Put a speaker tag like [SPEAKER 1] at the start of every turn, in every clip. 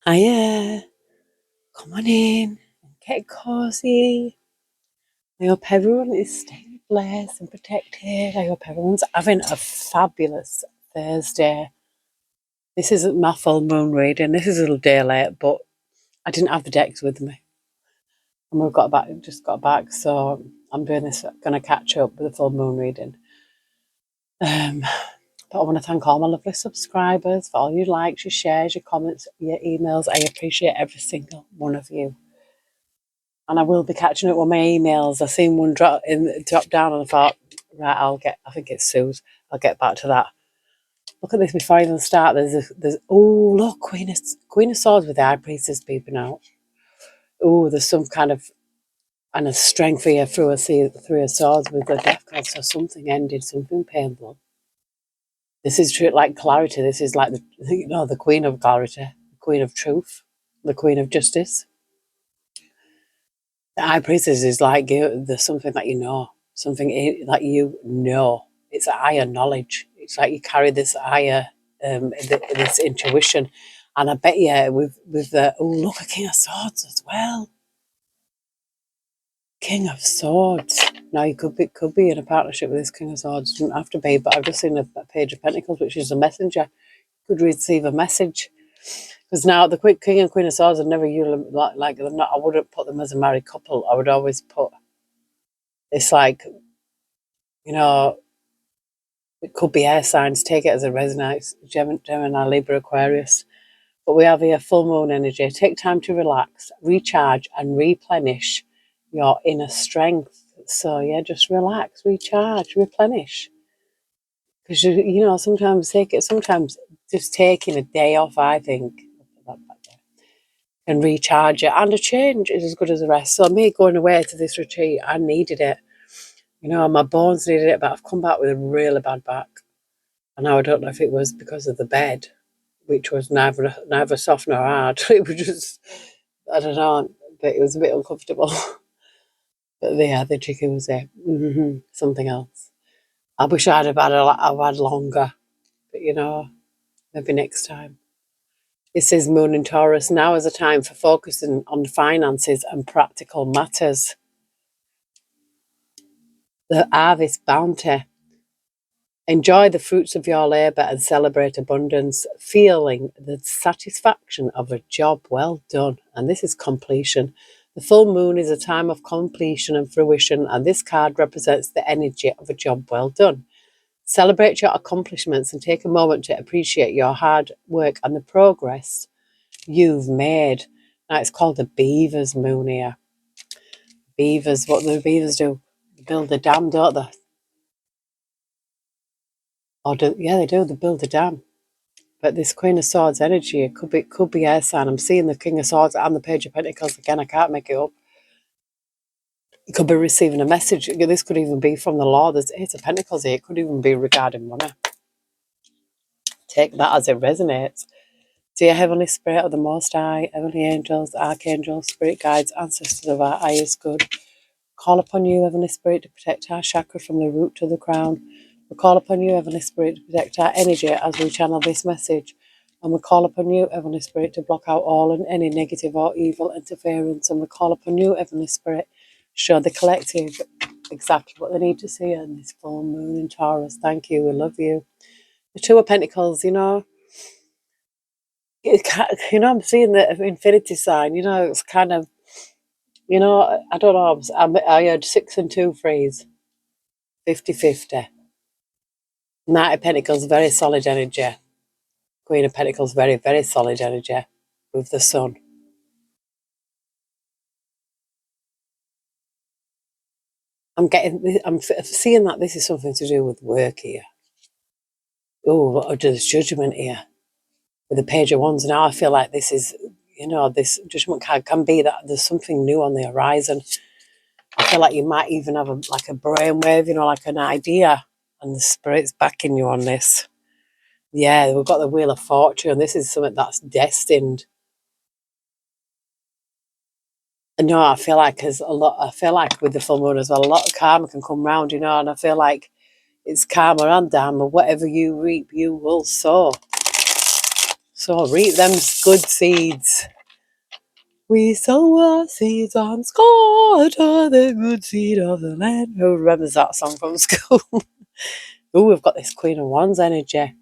[SPEAKER 1] Hiya, come on in, get cozy. I hope everyone is staying blessed and protected. I hope everyone's having a fabulous Thursday. This isn't my full moon reading. This is a little day late, but I didn't have the decks with me. And just got back, so I'm doing this, gonna catch up with the full moon reading. But I want to thank all my lovely subscribers for all your likes, your shares, your comments, your emails. I appreciate every single one of you. And I will be catching up with my emails. I seen one drop down, and I thought, right, I think it's Sue's. I'll get back to that. Look at this before I even start. Oh look, Queen of Swords with the High Priestess peeping out. Oh, there's some kind of and a strength here through a swords with the Death card. So something ended, something painful. This is true, like clarity. This is like the Queen of Clarity, the Queen of Truth, the Queen of Justice. The High Priestess is like there's something that you know, something that you know. It's a higher knowledge. It's like you carry this higher, this intuition. And I bet you with the look, a King of Swords as well. King of Swords. Now you could be in a partnership with this King of Swords. Doesn't have to be, but I've just seen a Page of Pentacles, which is a messenger. You could receive a message. Because now the King and Queen of Swords are never like they're not. I wouldn't put them as a married couple. I would always put it's like, it could be air signs. Take it as it resonates. Gemini, Libra, Aquarius. But we have here full moon energy. Take time to relax, recharge, and replenish your inner strength. So yeah, just relax, recharge, replenish. Because sometimes just taking a day off, I think, and recharge it, and a change is as good as the rest. So me going away to this retreat, I needed it. My bones needed it, but I've come back with a really bad back. And now I don't know if it was because of the bed, which was neither soft nor hard. It was just, I don't know, but it was a bit uncomfortable. But the chicken was there. Something else. I wish I'd have had longer, but maybe next time. It says Moon in Taurus. Now is a time for focusing on finances and practical matters. The harvest bounty. Enjoy the fruits of your labour and celebrate abundance, feeling the satisfaction of a job well done. And this is completion. The full moon is a time of completion and fruition, and this card represents the energy of a job well done. Celebrate your accomplishments and take a moment to appreciate your hard work and the progress you've made. Now it's called the Beaver's Moon here. Beavers, what do the beavers do? They build a dam, don't they? They do. They build a dam. But this Queen of Swords energy, it could be air sign. I'm seeing the King of Swords and the Page of Pentacles again. I can't make it up. You could be receiving a message. This could even be from the Lord. There's Eight of Pentacles here. It could even be regarding money. Take that as it resonates. Dear Heavenly Spirit of the Most High, Heavenly Angels, Archangels, Spirit Guides, Ancestors of our highest good, call upon you, Heavenly Spirit, to protect our chakra from the root to the crown. We call upon you, Heavenly Spirit, to protect our energy as we channel this message. And we call upon you, Heavenly Spirit, to block out all and any negative or evil interference. And we call upon you, Heavenly Spirit, to show the collective exactly what they need to see in this full moon in Taurus. Thank you. We love you. The Two of Pentacles, I'm seeing the infinity sign. It's kind of, I don't know. I heard 6 and 2 phrase, 50-50. Knight of Pentacles, very solid energy. Queen of Pentacles, very, very solid energy with the sun. I'm seeing that this is something to do with work here. Oh, there's judgment here with the Page of Wands. Now I feel like this is, this judgment card can be that there's something new on the horizon. I feel like you might even have a brainwave, like an idea, and the Spirit's backing you on this. Yeah, we've got the Wheel of Fortune. This is something that's destined. No, I feel like with the full moon as well, a lot of karma can come round, and I feel like it's karma and dharma. Whatever you reap, you will sow. So reap them good seeds. We sow our seeds on scatter the good seed of the land. Who remembers that song from school? Oh, we've got this Queen of Wands energy.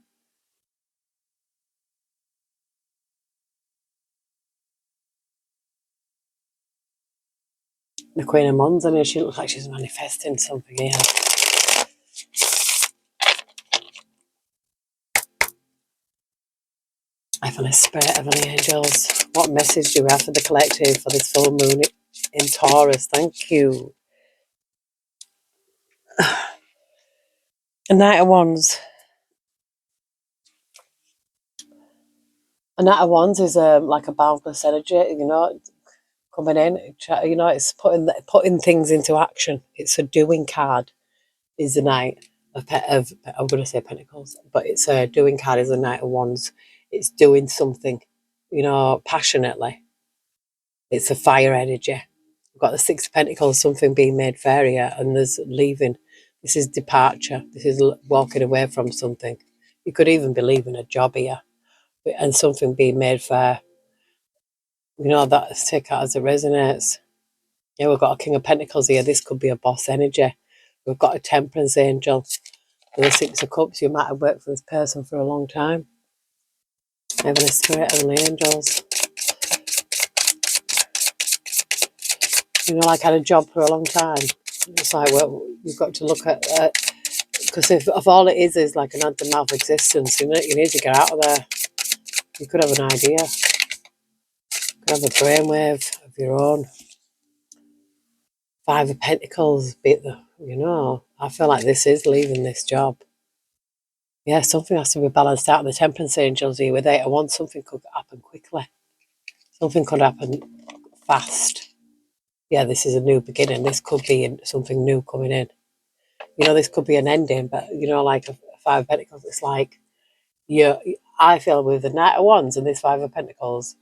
[SPEAKER 1] The Queen of Wands energy. She looks like she's manifesting something here. Heavenly Spirit, Heavenly Angels, what message do we have for the collective for this full moon in Taurus? Thank you. A Knight of Wands. A Knight of Wands is like a boundless energy, coming in. It's putting things into action. It's a doing card. Is the Knight of I'm going to say Pentacles, but it's a doing card. Is the Knight of Wands. It's doing something, passionately. It's a fire energy. We've got the Six of Pentacles, something being made fair here, and there's leaving. This is departure. This is walking away from something. You could even be leaving a job here, and something being made fair. That's take out as it resonates. Yeah, we've got a King of Pentacles here. This could be a boss energy. We've got a Temperance Angel. With the Six of Cups, you might have worked for this person for a long time. Heavenly Spirit, Heavenly Angels. Like had a job for a long time. It's like, well, you've got to look at because if all it is like an hand-to-mouth existence, you need to get out of there. You could have an idea. You could have a brainwave of your own. Five of Pentacles, I feel like this is leaving this job. Yeah, something has to be balanced out. The Temperance Angels here with Eight of Wands, something could happen quickly. Something could happen fast. Yeah, this is a new beginning. This could be something new coming in. This could be an ending, but like a Five of Pentacles, it's like I feel with the Knight of Wands and this Five of Pentacles,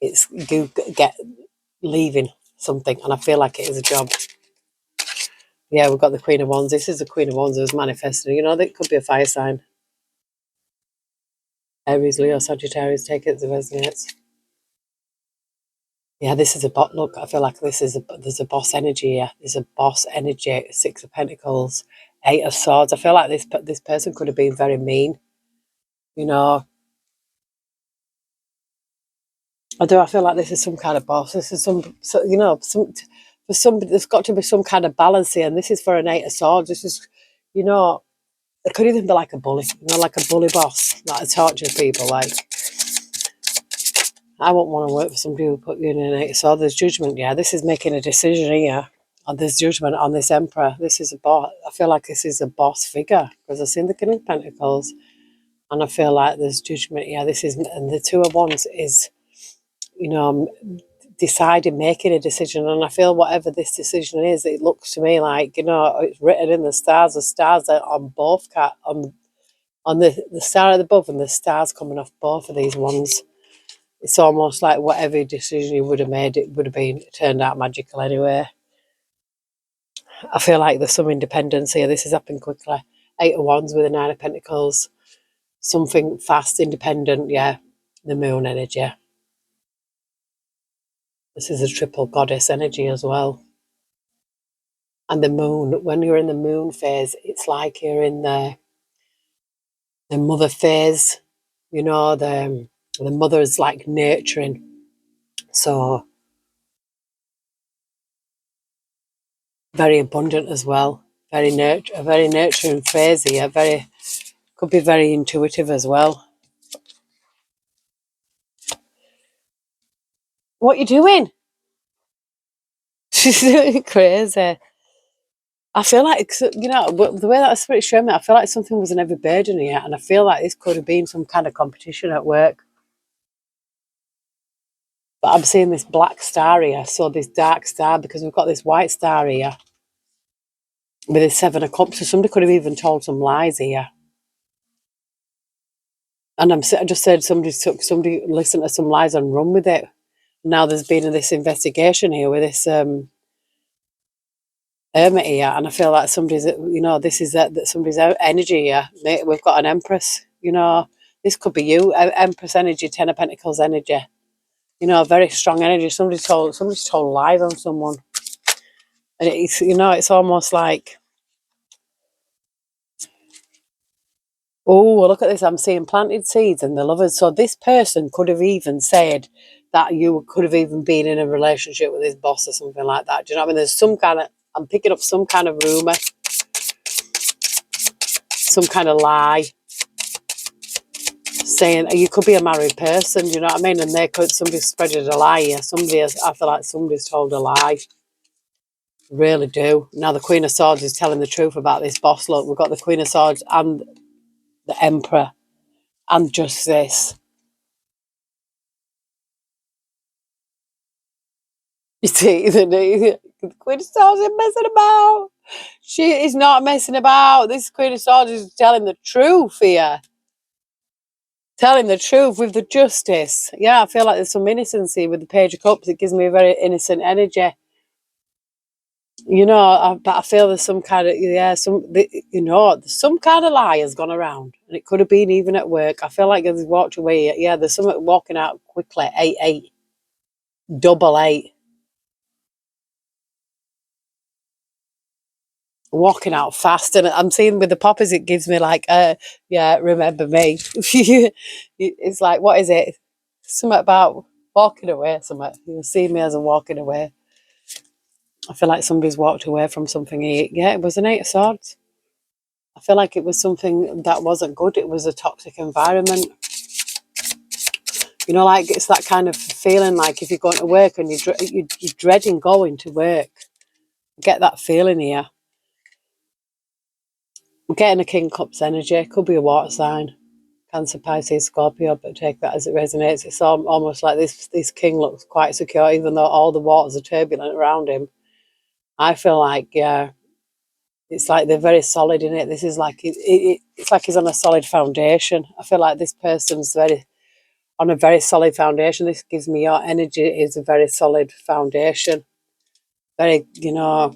[SPEAKER 1] it's you get leaving something, and I feel like it is a job. Yeah, we've got the Queen of Wands. This is the Queen of Wands who's manifesting. That could be a fire sign. Aries, Leo, Sagittarius, take it as it resonates. Yeah, this is a bot. Look, I feel like there's a boss energy here. There's a boss energy. Six of Pentacles, Eight of Swords. I feel like this person could have been very mean. I feel like this is some kind of boss. This is some for somebody. There's got to be some kind of balance here, and this is for an Eight of Swords. This is, it could even be like a bully. Like a bully boss that tortures people. Like, I wouldn't want to work for somebody who put you in an Eight of Swords. There's judgment. Yeah, this is making a decision here. And there's judgment on this Emperor. This is a boss. I feel like this is a boss figure because I've seen the King of Pentacles, and I feel like there's judgment. Yeah, this is, and the Two of Wands is, deciding, making a decision. And I feel whatever this decision is, it looks to me like, it's written in the stars. The stars are on both on the star above and the stars coming off both of these ones. It's almost like whatever decision you would have made, it would have been turned out magical anyway. I feel like there's some independence here. This has happened quickly. Eight of Wands with a Nine of Pentacles. Something fast, independent, yeah. The moon energy. This is a triple goddess energy as well. And the moon, when you're in the moon phase, it's like you're in the mother phase. The mother is like nurturing. So very abundant as well. A very nurturing phase here. Could be very intuitive as well. What you doing? She's crazy. I feel like, the way that the spirit showed me, I feel like something was in every burden here, and I feel like this could have been some kind of competition at work. But I'm seeing this black star here, so this dark star, because we've got this white star here with this Seven of Cups. So somebody could have even told some lies here. And I just said somebody listened to some lies and run with it. Now there's been this investigation here with this Hermit here, and I feel like somebody's, this is that somebody's energy here. We've got an Empress, This could be you. Empress energy, Ten of Pentacles energy. You know, very strong energy. Somebody's told lies on someone. And it's, you know, it's almost like, oh, well, look at this. I'm seeing planted seeds and the lovers. So this person could have even said that you could have even been in a relationship with his boss or something like that. Do you know what I mean? There's some kind of, I'm picking up some kind of rumour, some kind of lie, saying you could be a married person. Do you know what I mean? And somebody spreading a lie here. I feel like somebody's told a lie. Really do. Now the Queen of Swords is telling the truth about this boss. Look, we've got the Queen of Swords and the Emperor and Justice. You see, the Queen of Swords is messing about. She is not messing about. This Queen of Swords is telling the truth here. Telling the truth with the Justice. Yeah, I feel like there's some innocency with the Page of Cups. It gives me a very innocent energy. You know, but I feel there's some kind of, there's some kind of lie has gone around. And it could have been even at work. I feel like as he walked away, yeah, there's something walking out quickly. 8-8. Double 8. Walking out fast. And I'm seeing with the poppers, it gives me like, yeah, remember me. It's like, what is it? Something about walking away. Something. You'll see me as I'm walking away. I feel like somebody's walked away from something. Yeah, it was an 8 of Swords. I feel like it was something that wasn't good. It was a toxic environment. You know, like it's that kind of feeling like if you're going to work and you're dreading going to work. Get that feeling here. I'm getting a King Cups energy. Could be a water sign. Cancer, Pisces, Scorpio, but take that as it resonates. It's almost like this king looks quite secure, even though all the waters are turbulent around him. I feel like, yeah, it's like they're very solid in it. This is like, it's like he's on a solid foundation. I feel like this person's on a very solid foundation. This gives me your energy is a very solid foundation. Very, you know,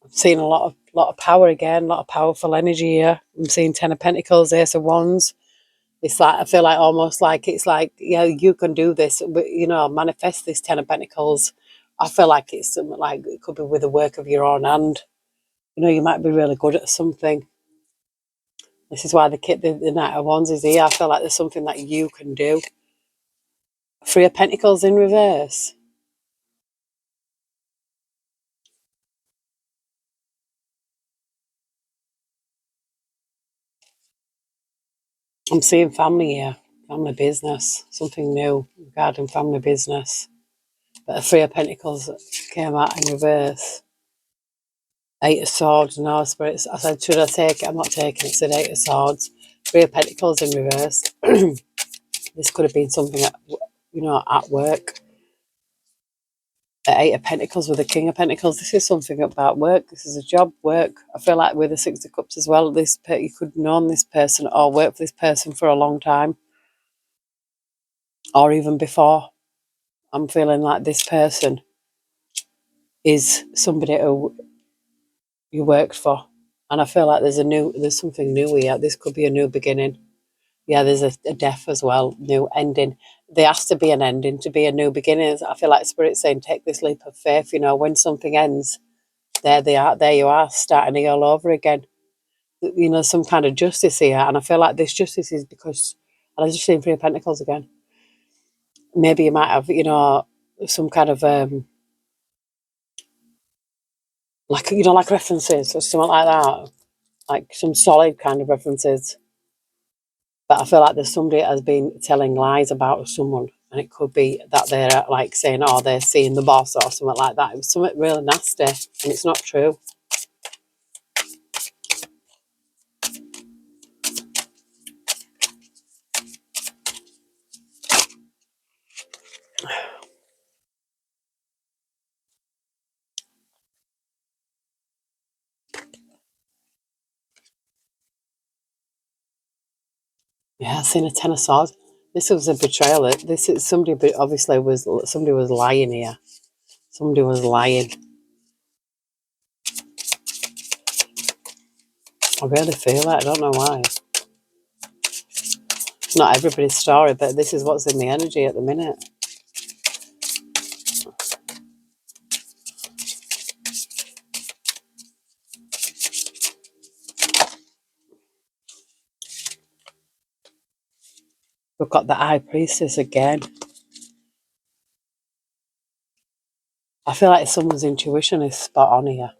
[SPEAKER 1] I'm seeing a lot of power again, a lot of powerful energy here. I'm seeing Ten of Pentacles, Ace of Wands. It's like, I feel like almost like it's like, yeah, you can do this, but, you know, manifest this Ten of Pentacles. I feel like it's something like it could be with the work of your own hand. You know, you might be really good at something. This is why the Knight of Wands is here. I feel like there's something that you can do. Three of Pentacles in reverse. I'm seeing family here, family business, something new regarding family business. But the Three of Pentacles came out in reverse. 8 of Swords, no, Spirits. I said, should I take it? I'm not taking it. It said 8 of Swords. Three of Pentacles in reverse. This could have been something, at work. The 8 of Pentacles with the King of Pentacles. This is something about work. This is a job, work. I feel like with the Six of Cups as well, you could have known this person or work for this person for a long time. Or even before. I'm feeling like this person is somebody who you worked for. And I feel like there's something new here. This could be a new beginning. Yeah, there's a death as well, new ending. There has to be an ending to be a new beginning. I feel like Spirit's saying, take this leap of faith. You know, when something ends, there you are, starting all over again. You know, some kind of justice here. And I feel like this justice is because, and I just seen Three of Pentacles again. Maybe you might have, some kind of, like references or something like that. Like some solid kind of references. But I feel like there's somebody that has been telling lies about someone, and it could be that they're like saying, "Oh, they're seeing the boss" or something like that. It was something really nasty, and it's not true. Yeah, I've seen a Ten of Swords. This was a betrayal. This is somebody, but obviously somebody was lying here. Somebody was lying. I really feel that. I don't know why. It's not everybody's story, but this is what's in the energy at the minute. We've got the High Priestess again. I feel like someone's intuition is spot on here.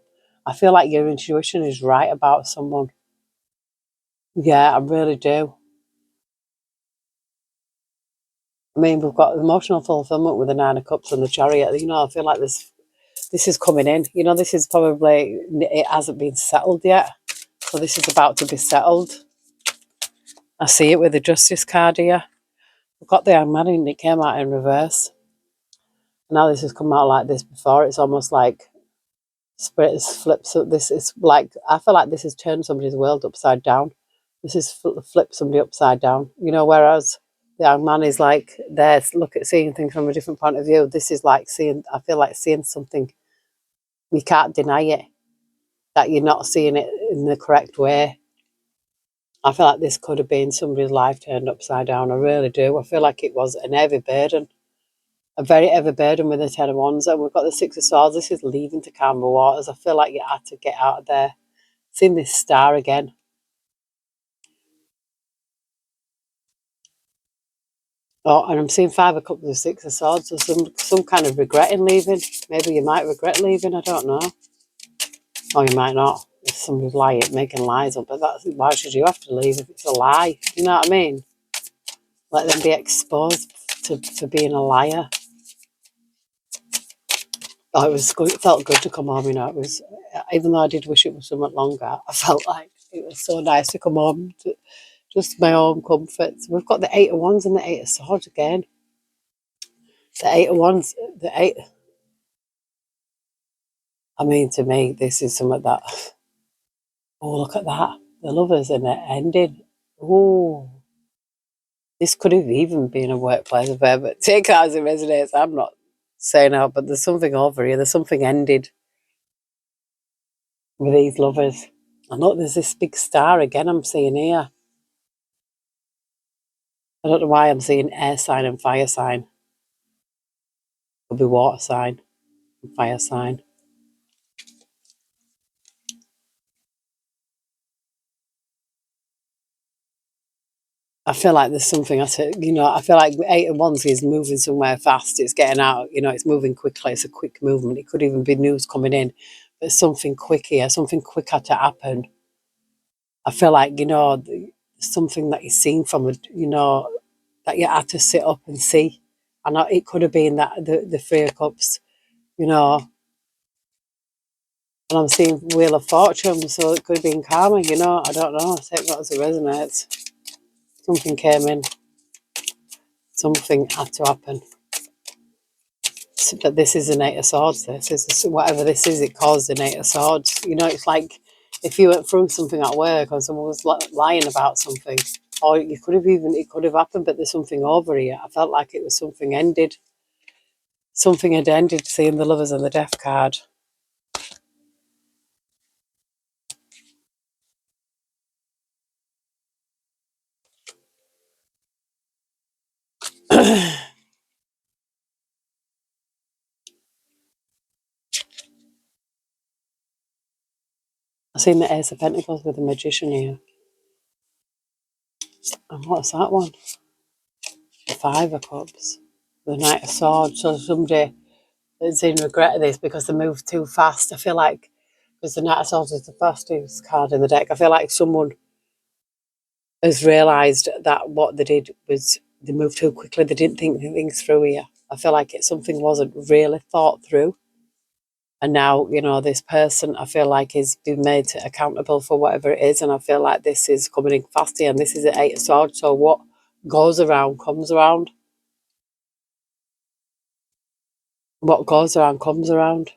[SPEAKER 1] I feel like your intuition is right about someone. Yeah, I really do. I mean, we've got emotional fulfillment with the Nine of Cups and the Chariot. You know, I feel like this is coming in. You know, this is probably, it hasn't been settled yet. So this is about to be settled. I see it with the Justice card here. We've got the Hangman and it came out in reverse. Now this has come out like this before. It's almost like Spirit has flipped. So this is like, I feel like this has turned somebody's world upside down. This is flipped somebody upside down. You know, whereas the young man is like there, look at seeing things from a different point of view. This is like seeing, I feel like seeing something. You can't deny it, that you're not seeing it in the correct way. I feel like this could have been somebody's life turned upside down. I really do. I feel like it was an heavy burden, a very heavy burden with the Ten of Wands. And we've got the Six of Swords. This is leaving to calm the waters. I feel like you had to get out of there. Seeing this star again. Oh, and I'm seeing Five of Cups and Six of Swords. So some kind of regret in leaving. Maybe you might regret leaving. I don't know. Or you might not. If somebody's lying, making lies up. But that's, why should you have to leave if it's a lie? You know what I mean? Let them be exposed to being a liar. Oh, it was good. It felt good to come home. You know, it was. Even though I did wish it was somewhat longer, I felt like it was so nice to come home to just my own comforts. We've got the Eight of Wands and the Eight of Swords again. The Eight of Wands, the eight. I mean, to me, this is something that. Oh, look at that! The Lovers and it ended. Oh, this could have even been a workplace affair, but take that as it resonates. I'm not saying out, but there's something over here. There's something ended with these lovers. And look, there's this big star again I'm seeing here. I don't know why I'm seeing air sign and fire sign. Could be water sign and fire sign. I feel like there's something at it, you know, I feel like Eight of Wands is moving somewhere fast. It's getting out, you know, it's moving quickly. It's a quick movement. It could even be news coming in. But something quick here, something quick had to happen. I feel like, you know, something that you've seen from, you know, that you had to sit up and see. And it could have been that the Three of Cups, you know, and I'm seeing Wheel of Fortune, so it could have been karma, you know, I don't know. Take that as it resonates. Something came in. Something had to happen. But this is an Eight of Swords. This is whatever this is. It caused an Eight of Swords. You know, it's like if you went through something at work or someone was lying about something, or you could have even it could have happened. But there's something over here. I felt like it was something ended. Something had ended. Seeing the Lovers and the Death card. I've seen the Ace of Pentacles with the Magician here. And what's that one? The Five of Cups. The Knight of Swords. So somebody is in regret of this because they moved too fast. I feel like, because the Knight of Swords is the fastest card in the deck, I feel like someone has realised that what they did was they moved too quickly. They didn't think things through here. I feel like something wasn't really thought through. And now, you know, this person, I feel like is being made accountable for whatever it is. And I feel like this is coming in fast here. And this is an Eight of Swords. So what goes around comes around. What goes around comes around.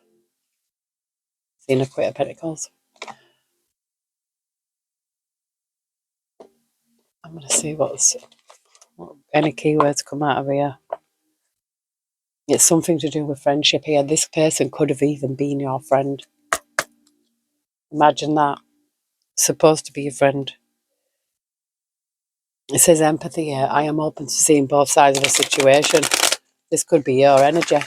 [SPEAKER 1] Seeing a Queen of Pentacles. I'm going to see what any keywords come out of here. It's something to do with friendship here. This person could have even been your friend. Imagine that. Supposed to be your friend. It says empathy here. I am open to seeing both sides of a situation. This could be your energy.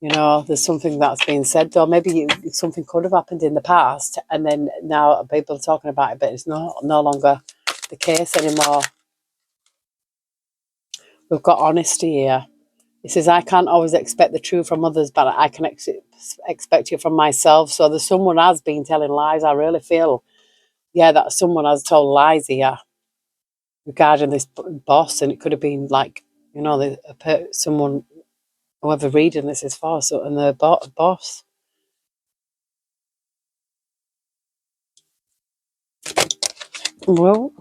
[SPEAKER 1] You know, there's something that's been said, or maybe something could have happened in the past, and then now people are talking about it, but it's no longer the case anymore. We've got honesty here. It says, I can't always expect the truth from others, but I can expect it from myself. So there's someone has been telling lies. I really feel, yeah, that someone has told lies here regarding this boss, and it could have been like, you know, someone, whoever reading this is for, so, and the boss. Well,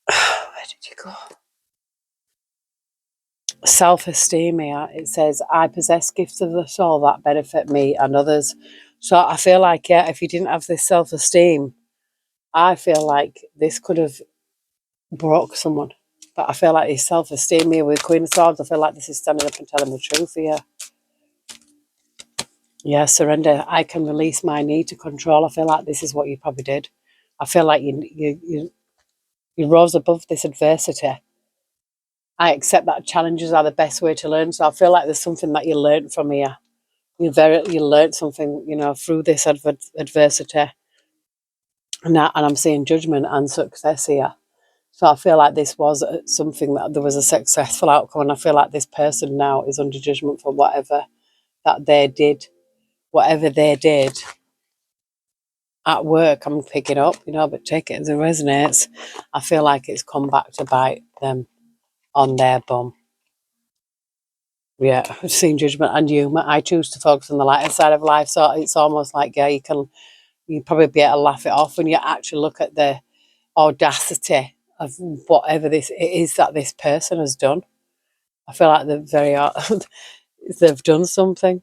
[SPEAKER 1] where did you go? Self-esteem here. It says, I possess gifts of the soul that benefit me and others. So I feel like, yeah, if you didn't have this self-esteem, I feel like this could have broke someone. But I feel like his self-esteem here with Queen of Swords, I feel like this is standing up and telling the truth here. Yeah, surrender. I can release my need to control. I feel like this is what you probably did. I feel like you rose above this adversity. I accept that challenges are the best way to learn. So I feel like there's something that you learned from here. You learned something, you know, through this adversity. And I'm seeing judgment and success here. So I feel like this was something that there was a successful outcome, and I feel like this person now is under judgment for whatever that they did, whatever they did at work. I'm picking up, you know, but take it as it resonates. I feel like it's come back to bite them on their bum. Yeah, I've seen judgment and humour. I choose to focus on the lighter side of life, so it's almost like, yeah, you probably be able to laugh it off when you actually look at the audacity of whatever this it is that this person has done. I feel like they've done something.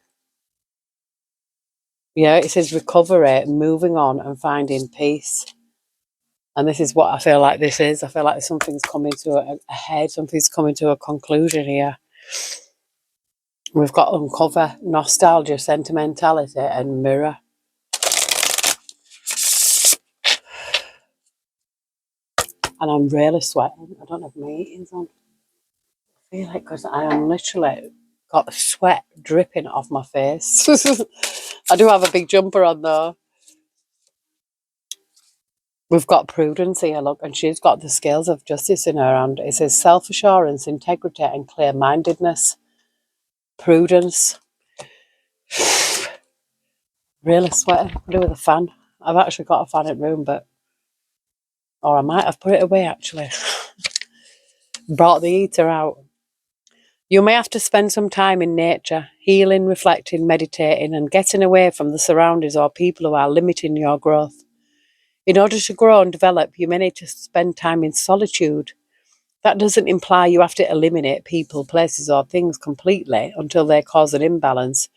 [SPEAKER 1] Yeah, it says recovery, moving on and finding peace. And this is what I feel like this is. I feel like something's coming to a head, something's coming to a conclusion here. We've got uncover, nostalgia, sentimentality, and mirror. And I'm really sweating. I don't have my eatings on. I feel like because I am literally got sweat dripping off my face. I do have a big jumper on though. We've got prudence here, look, and she's got the scales of justice in her hand. It says self-assurance, integrity, and clear-mindedness. Prudence. Really sweating. I do with a fan. I've actually got a fan in room, or I might have put it away actually. Brought the heater out. You may have to spend some time in nature, healing, reflecting, meditating, and getting away from the surroundings or people who are limiting your growth. In order to grow and develop, you may need to spend time in solitude. That doesn't imply you have to eliminate people, places, or things completely until they cause an imbalance.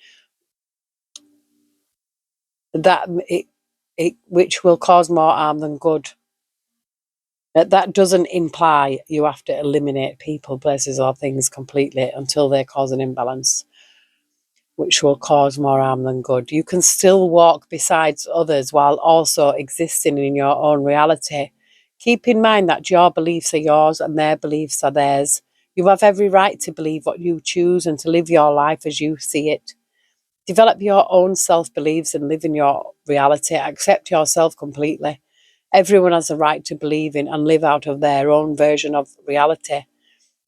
[SPEAKER 1] Which will cause more harm than good. That doesn't imply you have to eliminate people, places, or things completely until they cause an imbalance, which will cause more harm than good. You can still walk beside others while also existing in your own reality. Keep in mind that your beliefs are yours and their beliefs are theirs. You have every right to believe what you choose and to live your life as you see it. Develop your own self-beliefs and live in your reality. Accept yourself completely. Everyone has a right to believe in and live out of their own version of reality.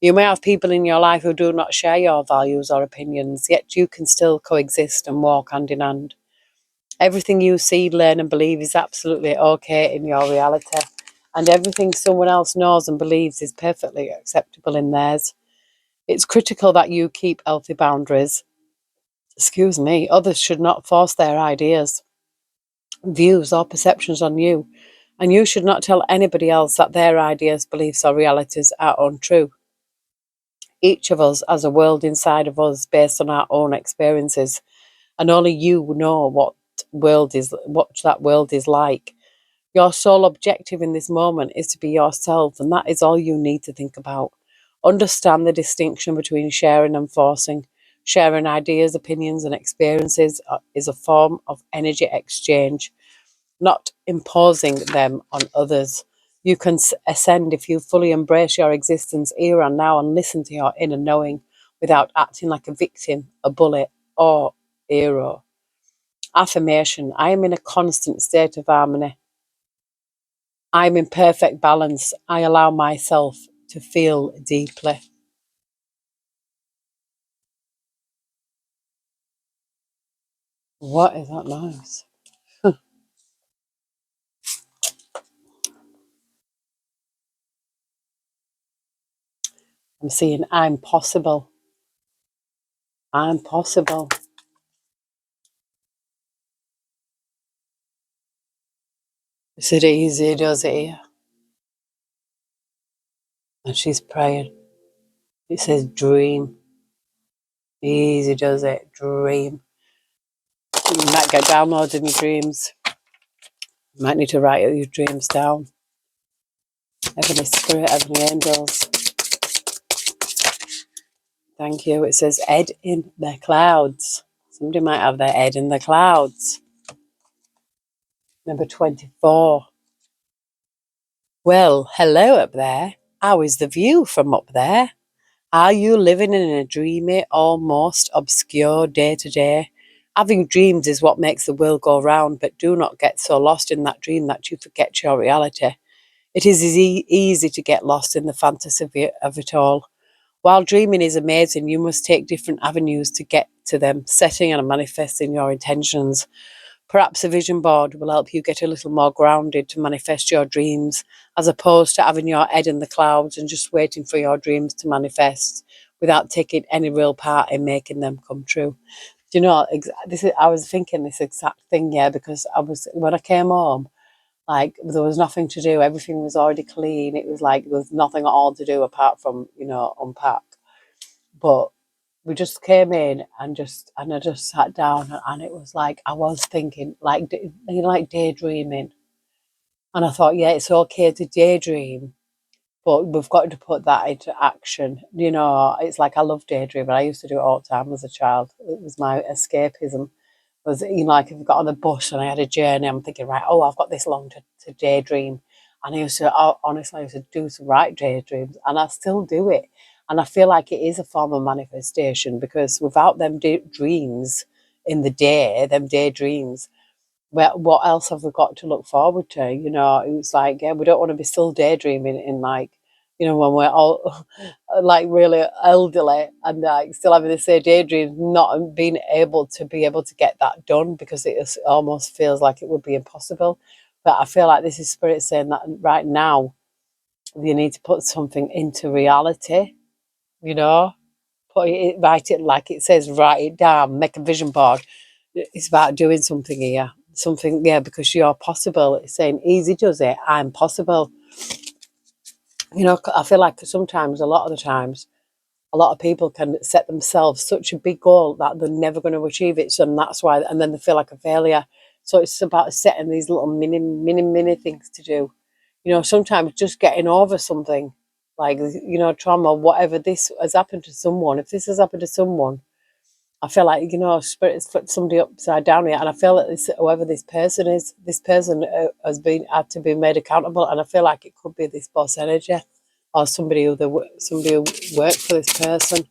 [SPEAKER 1] You may have people in your life who do not share your values or opinions, yet you can still coexist and walk hand in hand. Everything you see, learn, and believe is absolutely okay in your reality, and everything someone else knows and believes is perfectly acceptable in theirs. It's critical that you keep healthy boundaries. Excuse me, others should not force their ideas, views, or perceptions on you, and you should not tell anybody else that their ideas, beliefs, or realities are untrue. Each of us has a world inside of us based on our own experiences, and only you know what that world is like. Your sole objective in this moment is to be yourself, and that is all you need to think about. Understand the distinction between sharing and forcing. Sharing ideas, opinions, and experiences is a form of energy exchange. not imposing them on others. You can ascend if you fully embrace your existence here and now and listen to your inner knowing without acting like a victim, a bully, or hero. Affirmation: I am in a constant state of harmony. I am in perfect balance. I allow myself to feel deeply. What is that noise? I'm seeing I'm possible. I'm possible. Is it easy? Does it here? And she's praying. It says dream. Easy does it. Dream. You might get downloaded in your dreams. You might need to write your dreams down. Heavenly Spirit, Heavenly Angels. Thank you. It says head in the clouds. Somebody might have their head in the clouds. Number 24. Well, hello up there. How is the view from up there? Are you living in a dreamy, almost obscure day to day? Having dreams is what makes the world go round, but do not get so lost in that dream that you forget your reality. It is easy to get lost in the fantasy of it all. While dreaming is amazing, you must take different avenues to get to them, setting and manifesting your intentions. Perhaps a vision board will help you get a little more grounded to manifest your dreams, as opposed to having your head in the clouds and just waiting for your dreams to manifest without taking any real part in making them come true. Do you know, I was thinking this exact thing, yeah, because when I came home, like there was nothing to do, everything was already clean. It was like there was nothing at all to do apart from, unpack. But we just came in and I just sat down and it was like I was thinking like daydreaming, and I thought, yeah, it's okay to daydream, but we've got to put that into action. It's like I love daydreaming. I used to do it all the time as a child. It was my escapism. Was, like if I got on the bus and I had a journey, I'm thinking, right, oh, I've got this long to daydream. And honestly, I used to do some right daydreams, and I still do it. And I feel like it is a form of manifestation, because without them dreams in the day, them daydreams, well, what else have we got to look forward to? It's like, yeah, we don't want to be still daydreaming in, like, when we're all like really elderly and like still having the same daydreams, not being able to get that done, because almost feels like it would be impossible. But I feel like this is Spirit saying that right now you need to put something into reality, you know, write it, like it says, write it down, make a vision board. It's about doing something here. Something, yeah, because you're possible. It's saying easy does it, I'm possible. I feel like sometimes, a lot of the times, a lot of people can set themselves such a big goal that they're never going to achieve it. So that's why, and then they feel like a failure. So it's about setting these little mini things to do. Sometimes just getting over something, like, trauma, whatever this has happened to someone. If this has happened to someone, I feel like, Spirit's flipped somebody upside down here, and I feel that whoever this person is, this person has been had to be made accountable, and I feel like it could be this boss energy, or somebody who worked for this person.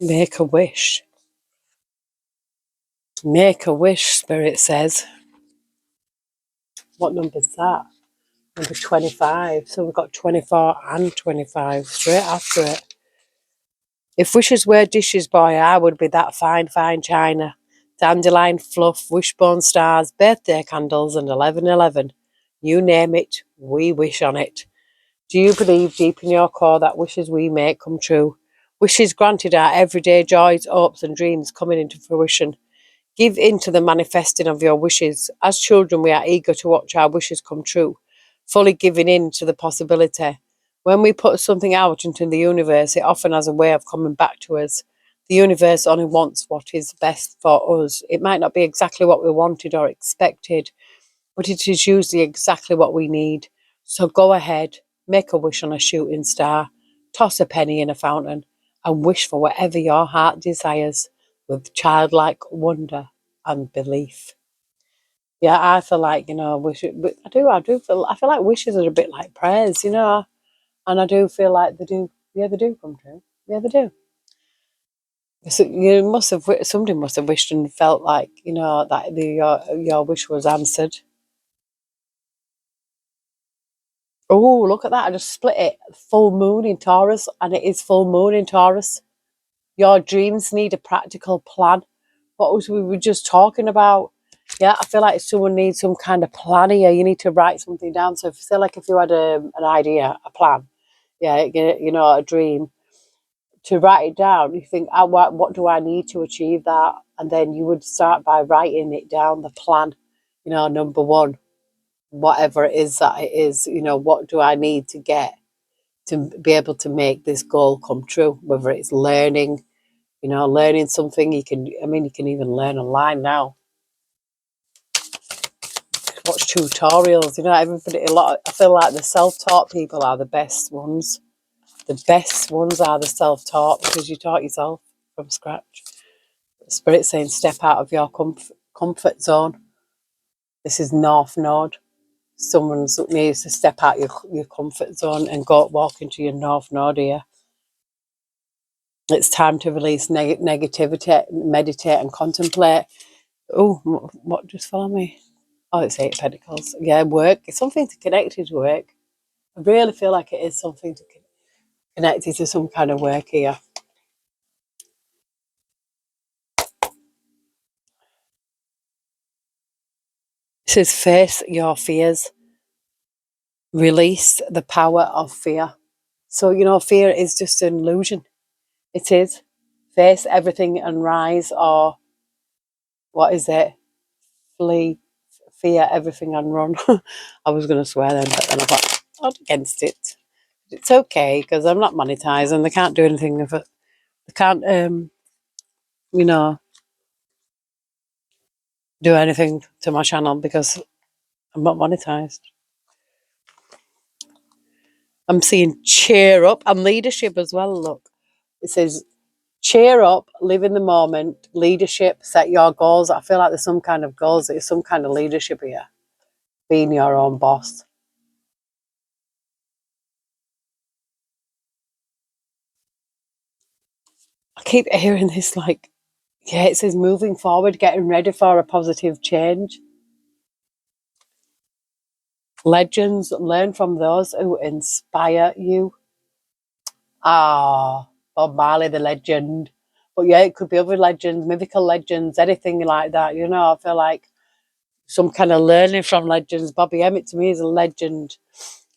[SPEAKER 1] Make a wish. Make a wish, Spirit says. What number is that? Number 25. So we've got 24 and 25 straight after it. If wishes were dishes, boy, I would be that fine china. Dandelion fluff, wishbone stars, birthday candles, and 1111. You name it, we wish on it. Do you believe deep in your core that wishes we make come true? Wishes granted are everyday joys, hopes, and dreams coming into fruition. Give in to the manifesting of your wishes. As children, we are eager to watch our wishes come true, fully giving in to the possibility. When we put something out into the universe, it often has a way of coming back to us. The universe only wants what is best for us. It might not be exactly what we wanted or expected, but it is usually exactly what we need. So go ahead, make a wish on a shooting star. Toss a penny in a fountain and wish for whatever your heart desires with childlike wonder and belief. Yeah, I feel like, I feel like wishes are a bit like prayers, and I do feel like they do come true. Yeah, they do. So somebody must have wished and felt like, that your wish was answered. Oh, look at that. I just split it. Full moon in Taurus, and it is full moon in Taurus. Your dreams need a practical plan. What was we were just talking about? Yeah, I feel like someone needs some kind of plan here. You need to write something down. So if you had an idea, a plan, yeah, a dream, to write it down, you think, what do I need to achieve that? And then you would start by writing it down, the plan, number one, whatever it is that it is, what do I need to get to be able to make this goal come true? Whether it's learning, learning something, you can even learn online now. Watch tutorials, I feel like the self-taught people are the best ones. The best ones are the self-taught because you taught yourself from scratch. Spirit saying step out of your comfort zone. This is North Node. Someone needs to step out your comfort zone and go walk into your North Node here. It's time to release negativity, meditate and contemplate. Oh, what just fell on me? Oh, it's Eight of Pentacles. Yeah, work. It's something to connect to work. I really feel like it is something to connect to some kind of work here. It says face your fears. Release the power of fear. So, fear is just an illusion. It is. Face everything and rise, or what is it? Flee, fear everything and run. I was going to swear then, but then I thought, I'm against it. It's okay because I'm not monetized and they can't do anything of it. They can't, you know, do anything to my channel because I'm not monetized. I'm seeing cheer up and leadership as well. Look, it says cheer up, live in the moment, leadership, set your goals. I feel like there's some kind of goals, there's some kind of leadership here, being your own boss. I keep hearing this it says moving forward, getting ready for a positive change. Legends, learn from those who inspire you. Ah, Bob Marley, the legend. But yeah, it could be other legends, mythical legends, anything like that. I feel like some kind of learning from legends. Bobby Emmett to me is a legend.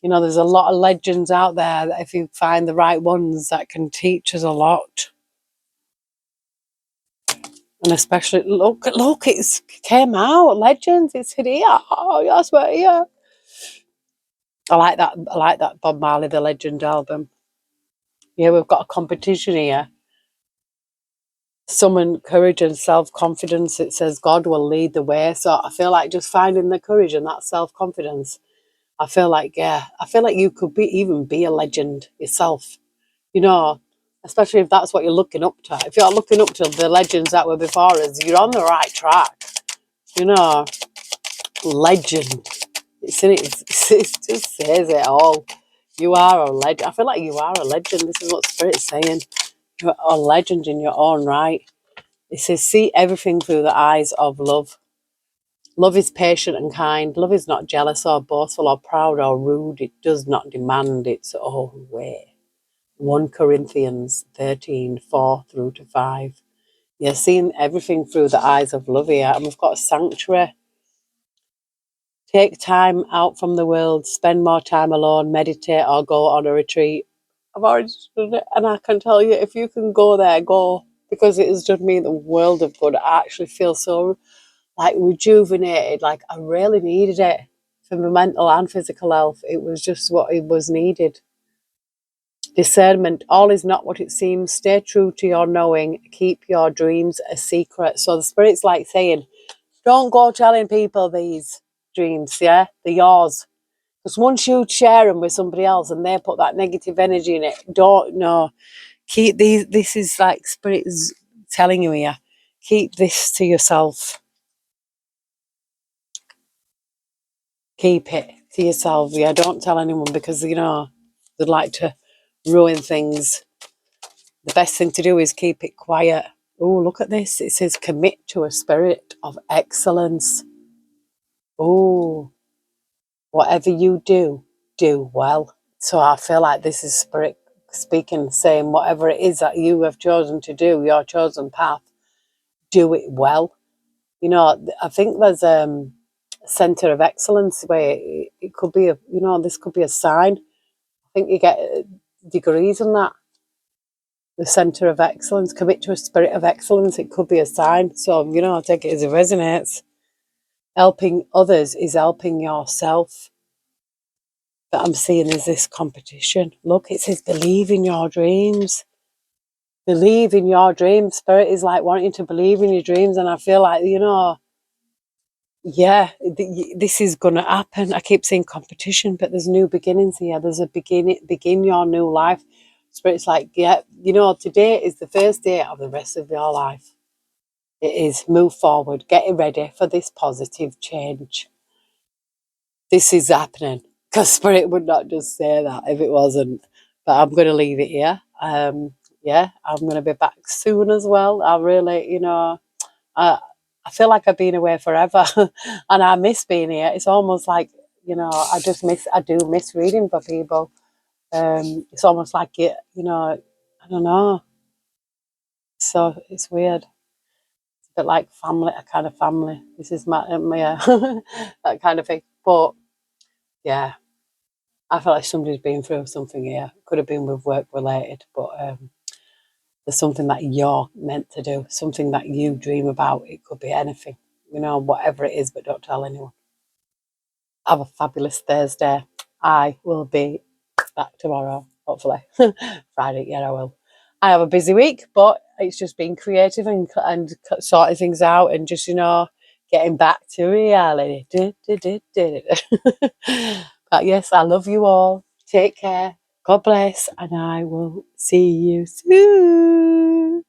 [SPEAKER 1] There's a lot of legends out there that if you find the right ones that can teach us a lot. And especially, look, it came out, legends, it's here. Oh, yes, we're here. I like that Bob Marley, the Legend album. Yeah, we've got a competition here. Summon courage and self-confidence. It says God will lead the way. So I feel like just finding the courage and that self-confidence. I feel like you could even be a legend yourself. Especially if that's what you're looking up to. If you're looking up to the legends that were before us, you're on the right track. Legend. It just says it all. You are a legend. I feel like you are a legend. This is what Spirit's saying. You're a legend in your own right. It says, see everything through the eyes of love. Love is patient and kind. Love is not jealous or boastful or proud or rude. It does not demand its own way. 1 Corinthians 13, 4 through to 5. You're seeing everything through the eyes of love here. And we've got a sanctuary. Take time out from the world. Spend more time alone. Meditate or go on a retreat. I've already done it. And I can tell you, if you can go there, go. Because it has done me the world of good. I actually feel so rejuvenated. I really needed it for my mental and physical health. It was just what it was needed. Discernment. All is not what it seems. Stay true to your knowing. Keep your dreams a secret. So the Spirit's saying, don't go telling people these dreams, yeah? They're yours. Because once you share them with somebody else and they put that negative energy in it, don't know. Keep these. This is like spirit is telling you here. Keep this to yourself. Keep it to yourself. Yeah, don't tell anyone because they'd like to ruin things. The best thing to do is keep it quiet. Oh, look at this. It says commit to a spirit of excellence. Oh, whatever you do, do well. So I feel like this is spirit speaking, saying whatever it is that you have chosen to do, your chosen path, do it well. I think there's a center of excellence where it could be this could be a sign. I think you get degrees in that. The center of excellence, commit to a spirit of excellence. It could be a sign. So, I take it as it resonates. Helping others is helping yourself. But I'm seeing is this competition. Look, it says believe in your dreams. Believe in your dreams. Spirit is like wanting to believe in your dreams. And I feel like, yeah, this is going to happen. I keep saying competition, but there's new beginnings here. There's a begin your new life. Spirit's like, yeah, today is the first day of the rest of your life. It is. Move forward. Get ready for this positive change. This is happening. Because Spirit would not just say that if it wasn't. But I'm going to leave it here. Yeah, I'm going to be back soon as well. I really, I feel like I've been away forever and I miss being here. It's almost like, I do miss reading for people. It's almost like I don't know. So it's weird. It's a bit like family, a kind of family. This is my that kind of thing. But yeah, I feel like somebody's been through something here. Could have been with work related, but there's something that you're meant to do, something that you dream about. It could be anything, whatever it is, but don't tell anyone. Have a fabulous Thursday. I will be back tomorrow, hopefully. Friday, yeah, I will. I have a busy week, but it's just being creative and sorting things out and just, getting back to reality. But yes, I love you all. Take care. God bless. And I will see you soon.